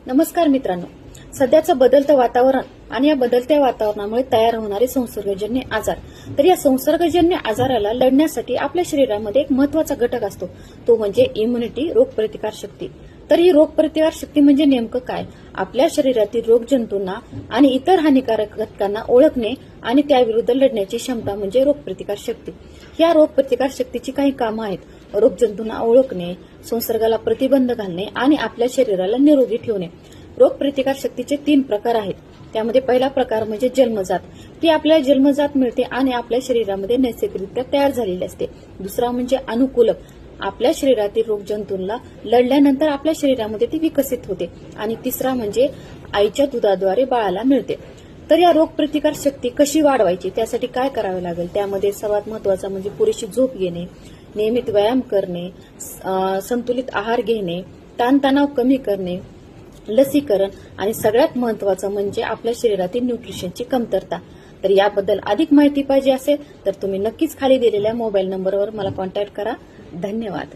नमस्कार मित्रांनो, सध्याचं बदलतं वातावरण आणि या बदलत्या वातावरणामुळे तयार होणारे संसर्गजन्य आजार. तर या संसर्गजन्य आजाराला लढण्यासाठी आपल्या शरीरामध्ये एक महत्वाचा घटक असतो, तो म्हणजे इम्युनिटी, रोगप्रतिकार शक्ती. तर ही रोगप्रतिकार शक्ती म्हणजे नेमकं काय? आपल्या शरीरातील रोगजंतूंना आणि इतर हानिकारक घटकांना ओळखणे आणि त्याविरुद्ध लढण्याची क्षमता म्हणजे रोगप्रतिकार शक्ती. या रोगप्रतिकार शक्तीची काही कामं आहेत: रोगजंतूंना ओळखणे, संसर्गाला प्रतिबंध घालणे आणि आपल्या शरीराला निरोगी ठेवणे. रोगप्रतिकार शक्तीचे 3 प्रकार आहेत. त्यामध्ये पहिला प्रकार म्हणजे जन्मजात, ती आपल्याला जन्मजात मिळते आणि आपल्या शरीरामध्ये नैसर्गिकरित्या तयार झालेली असते. दुसरा म्हणजे अनुकूलक, आपल्या शरीरातील रोगजंतूंना लढल्यानंतर आपल्या शरीरामध्ये ती विकसित होते. आणि तिसरा म्हणजे आईच्या दुधाद्वारे बाळाला मिळते. तर या रोगप्रतिकार शक्ती कशी वाढवायची, त्यासाठी काय करावे लागेल? त्यामध्ये सर्वात महत्वाचा म्हणजे पुरेशी झोप घेणे, नियमित व्यायाम करणे, संतुलित आहार घेणे, ताणतणाव कमी करणे, लसीकरण आणि सगळ्यात महत्वाचं म्हणजे आपल्या शरीरातील न्यूट्रिशनची कमतरता. तर याबद्दल अधिक माहिती पाहिजे असेल तर तुम्ही नक्कीच खाली दिलेल्या मोबाईल नंबरवर मला कॉन्टॅक्ट करा. धन्यवाद.